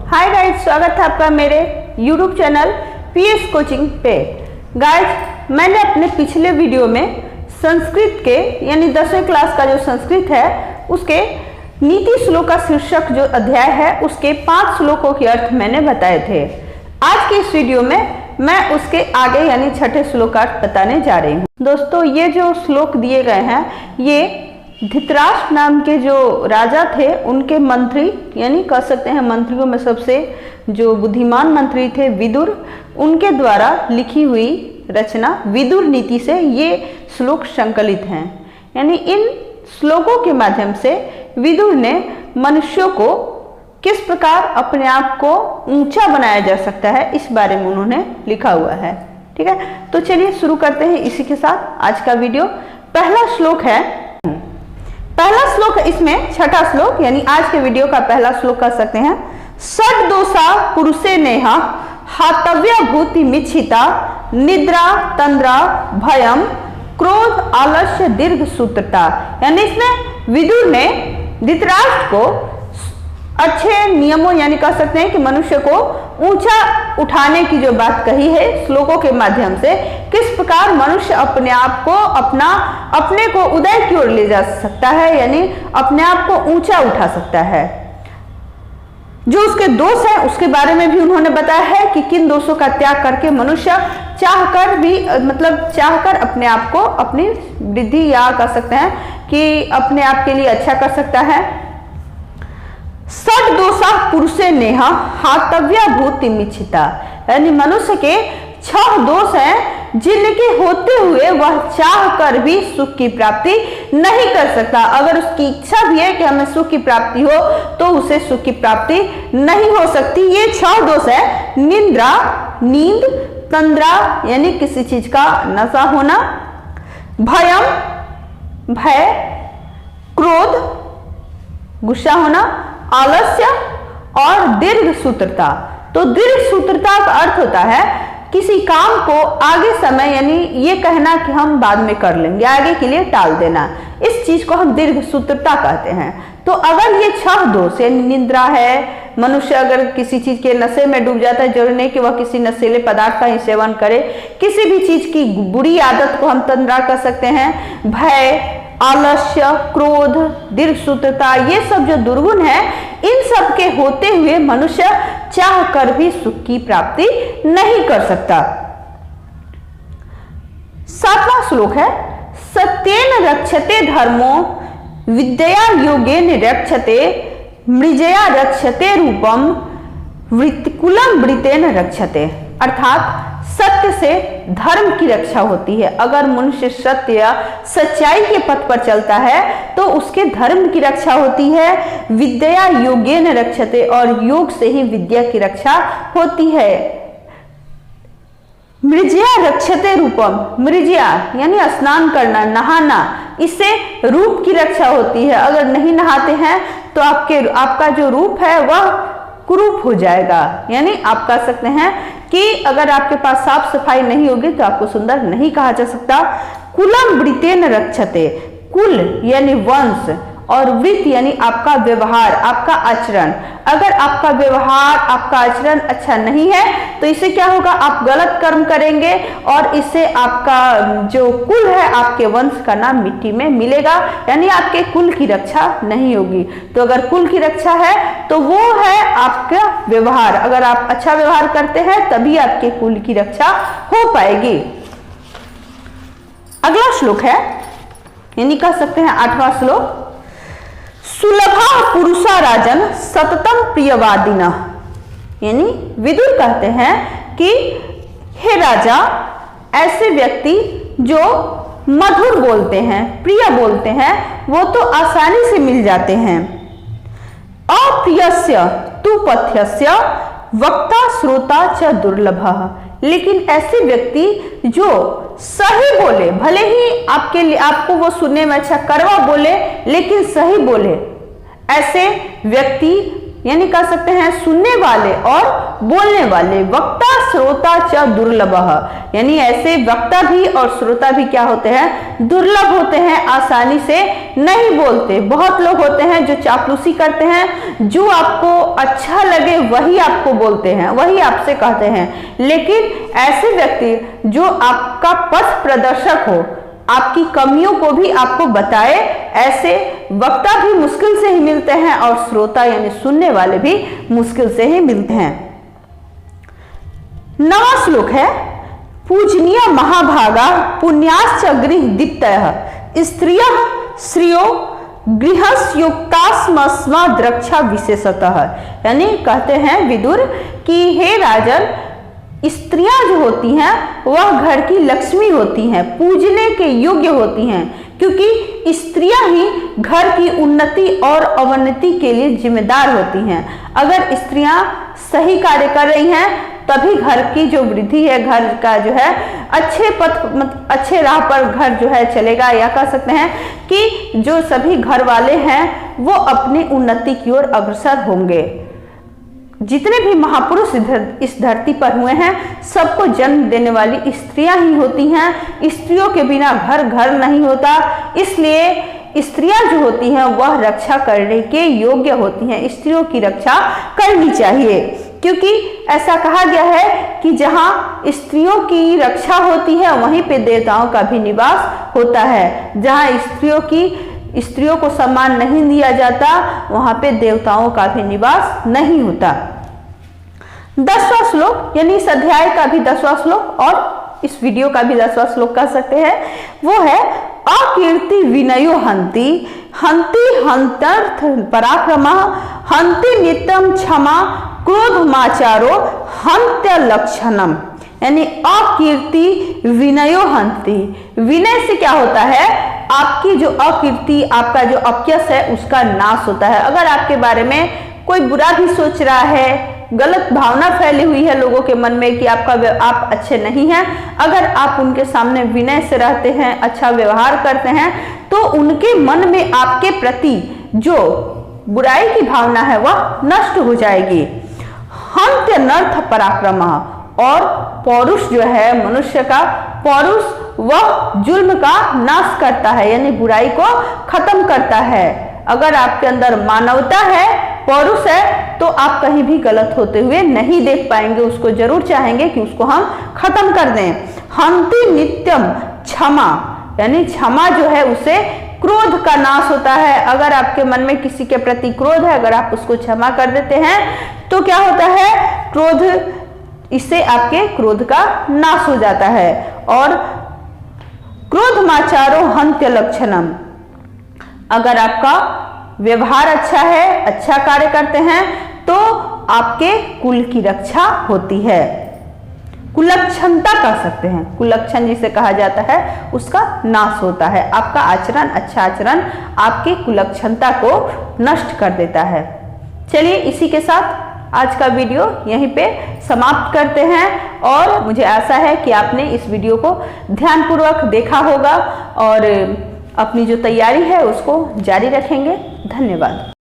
Hi guys, स्वागत है आपका मेरे YouTube चैनल PS कोचिंग पे। गाइज, मैंने अपने पिछले वीडियो में संस्कृत के यानी 10वीं क्लास का जो संस्कृत है उसके नीति श्लोक का शीर्षक जो अध्याय है उसके 5 श्लोकों के अर्थ मैंने बताए थे। आज के इस वीडियो में मैं उसके आगे यानी 6ठे श्लोक का अर्थ बताने जा रही हूँ। दोस्तों, ये जो श्लोक दिए गए हैं ये धृतराष्ट्र नाम के जो राजा थे उनके मंत्री यानी कह सकते हैं मंत्रियों में सबसे जो बुद्धिमान मंत्री थे विदुर, उनके द्वारा लिखी हुई रचना विदुर नीति से ये श्लोक संकलित हैं। यानी इन श्लोकों के माध्यम से विदुर ने मनुष्यों को किस प्रकार अपने आप को ऊंचा बनाया जा सकता है इस बारे में उन्होंने लिखा हुआ है। ठीक है, तो चलिए शुरू करते हैं इसी के साथ आज का वीडियो। पहला श्लोक है, पहला श्लोक इसमें 6ठा श्लोक यानी आज के वीडियो का पहला श्लोक कह सकते हैं। षड दोषा पुरुषे नेहा हातव्य भूति मिच्छिता निद्रा तंद्रा भयम क्रोध आलस्य दीर्घ सूत्रता। यानी इसमें विदुर ने धृतराष्ट्र को अच्छे नियमों यानी कह सकते हैं कि मनुष्य को ऊंचा उठाने की जो बात कही है श्लोकों के माध्यम से, किस प्रकार मनुष्य अपने आप को अपने को उदय की ओर ले जा सकता है यानी अपने आप को ऊंचा उठा सकता है। जो उसके दोष है उसके बारे में भी उन्होंने बताया है कि किन दोषों का त्याग करके मनुष्य चाहकर अपने आप को अपनी वृद्धि या कह सकते हैं कि अपने आप के लिए अच्छा कर सकता है। षड दोषा पुरुषे नेहा हातव्य भूति मिच्छिता। यानी मनुष्य के 6 दोष हैं जिनके होते हुए वह चाह कर भी सुख की प्राप्ति नहीं कर सकता। अगर उसकी इच्छा भी है कि हमें सुख की प्राप्ति हो तो उसे सुख की प्राप्ति नहीं हो सकती। ये 6 दोष है, निद्रा नींद, तंद्रा यानी किसी चीज का नशा होना, भयम भय, क्रोध गुस्सा होना, आलस्य और दीर्घ सूत्रता। तो दीर्घ सूत्रता का अर्थ होता है किसी काम को आगे समय यानी ये कहना कि हम बाद में कर लेंगे, आगे के लिए टाल देना, इस चीज को हम दीर्घ सूत्रता कहते हैं। तो अगर ये 6 दोष यानी निद्रा है, मनुष्य अगर किसी चीज के नशे में डूब जाता है, जरूरी नहीं कि वह किसी नशीले पदार्थ का ही सेवन करे, किसी भी चीज की बुरी आदत को हम तंद्रा कर सकते हैं। भय, आलस्य, क्रोध, दीर्घ सूत्रता, ये सब जो दुर्गुण है इन सब के होते हुए मनुष्य चाह कर भी सुख की प्राप्ति नहीं कर सकता। 7वां श्लोक है, सत्येन रक्षते धर्मो विद्या योगेन रक्षते मृजया रक्षते रूपम वृत्तिकुलम वृतेन रक्षते। अर्थात सत्य से धर्म की रक्षा होती है। अगर मनुष्य सत्य या सच्चाई के पथ पर चलता है तो उसके धर्म की रक्षा होती है। विद्या योगेन रक्षते, और योग से ही विद्या की रक्षा होती है। मृजया रक्षते रूपम, मृजया यानी स्नान करना, नहाना, इससे रूप की रक्षा होती है। अगर नहीं नहाते हैं तो आपका जो रूप है वह कुरूप हो जाएगा। यानी आप कह सकते हैं कि अगर आपके पास साफ सफाई नहीं होगी तो आपको सुंदर नहीं कहा जा सकता। कुलम वृतेन रक्षते, कुल यानी वंश और वृत्त यानी आपका व्यवहार, आपका आचरण। अगर आपका व्यवहार, आपका आचरण अच्छा नहीं है तो इससे क्या होगा, आप गलत कर्म करेंगे और इससे आपका जो कुल है, आपके वंश का नाम मिट्टी में मिलेगा, यानी आपके कुल की रक्षा नहीं होगी। तो अगर कुल की रक्षा है तो वो है आपका व्यवहार। अगर आप अच्छा व्यवहार करते हैं तभी आपके कुल की रक्षा हो पाएगी। अगला श्लोक है यानी कह सकते हैं 8वां श्लोक, सुलभा पुरुषा राजन सततम प्रियवादिना। यानी विदुर कहते हैं कि हे राजा, ऐसे व्यक्ति जो मधुर बोलते हैं, प्रिय बोलते हैं, वो तो आसानी से मिल जाते हैं। अप्रियस्य तु पथ्यस्य वक्ता श्रोता च दुर्लभः। लेकिन ऐसे व्यक्ति जो सही बोले, भले ही आपके लिए आपको वो सुनने में अच्छा कड़वा बोले लेकिन सही बोले, ऐसे व्यक्ति यानी कह सकते हैं सुनने वाले और बोलने वाले, वक्ता श्रोता च दुर्लभः, यानी ऐसे वक्ता भी और श्रोता भी क्या होते हैं, दुर्लभ होते हैं, आसानी से नहीं बोलते। बहुत लोग होते हैं जो चापलूसी करते हैं, जो आपको अच्छा लगे वही आपको बोलते हैं, वही आपसे कहते हैं। लेकिन ऐसे व्यक्ति जो आपका पथ प्रदर्शक हो, आपकी कमियों को भी आपको बताए, ऐसे वक्ता भी मुश्किल से ही मिलते हैं और श्रोता यानी सुनने वाले भी मुश्किल से ही मिलते हैं। 9वां श्लोक है, पूजनीय महाभागा पुण्याश्च गृह दीप्तयः स्त्रियः श्रियो गृहस्युक्तास्मस्मा द्रक्षा विशेषतः, यानी कहते हैं विदुर कि हे राजन, स्त्रियां जो होती हैं वह घर की लक्ष्मी होती हैं, पूजने के योग्य होती हैं, क्योंकि स्त्रियां ही घर की उन्नति और अवनति के लिए जिम्मेदार होती हैं। अगर स्त्रियां सही कार्य कर रही हैं तभी घर की जो वृद्धि है, घर का जो है अच्छे पथ अच्छे राह पर घर जो है चलेगा, या कह सकते हैं कि जो सभी घर वाले हैं वो अपनी उन्नति की ओर अग्रसर होंगे। जितने भी महापुरुष इस धरती पर हुए हैं सबको जन्म देने वाली स्त्रियां ही होती हैं। स्त्रियों के बिना घर नहीं होता, इसलिए स्त्रियां जो होती हैं वह रक्षा करने के योग्य होती हैं। स्त्रियों की रक्षा करनी चाहिए, क्योंकि ऐसा कहा गया है कि जहां स्त्रियों की रक्षा होती है वहीं पे देवताओं का भी निवास होता है। जहां स्त्रियों को सम्मान नहीं दिया जाता वहां पे देवताओं का भी निवास नहीं होता। 10वां श्लोक, यानी इस अध्याय का भी 10वां श्लोक और इस वीडियो का भी 10वां श्लोक कह सकते हैं, वो है अकीर्ति विनयो हंति हंति हंत्यर्थ पराक्रमः हंति नित्यम क्षमा क्रोधमाचारो हंत्य लक्षणम, यानी अकीर्ति विनयो हंति। विनय से क्या होता है, आपकी जो अकीर्ति, आपका जो अपयश है उसका नाश होता है। अगर आपके बारे में कोई बुरा भी सोच रहा है, गलत भावना फैली हुई है लोगों के मन में कि आप अच्छे नहीं हैं, अगर आप उनके सामने विनय से रहते हैं, अच्छा व्यवहार करते हैं, तो उनके मन में आपके प्रति जो बुराई की भावना है वह नष्ट हो जाएगी। हंत्य नर्थ पराक्रम, और पौरुष जो है मनुष्य का पौरुष वह जुल्म का नाश करता है, यानी बुराई को खत्म करता है। अगर आपके अंदर मानवता है, पौरुष है, तो आप कहीं भी गलत होते हुए नहीं देख पाएंगे, उसको जरूर चाहेंगे कि उसको हम खत्म कर दें। हंति नित्यम क्षमा, यानी क्षमा जो है उसे क्रोध का नाश होता है। अगर आपके मन में किसी के प्रति क्रोध है, अगर आप उसको क्षमा कर देते हैं तो क्या होता है, क्रोध, इससे आपके क्रोध का नाश हो जाता है। और क्रोधमाचारो हंत्य लक्षणम, अगर आपका व्यवहार अच्छा है, अच्छा कार्य करते हैं, तो आपके कुल की रक्षा होती है। कुलक्षणता कह सकते हैं, कुलक्षण जिसे कहा जाता है उसका नाश होता है। आपका आचरण, अच्छा आचरण आपकी कुलक्षणता को नष्ट कर देता है। चलिए इसी के साथ आज का वीडियो यहीं पे समाप्त करते हैं, और मुझे आशा है कि आपने इस वीडियो को ध्यानपूर्वक देखा होगा और अपनी जो तैयारी है उसको जारी रखेंगे। धन्यवाद।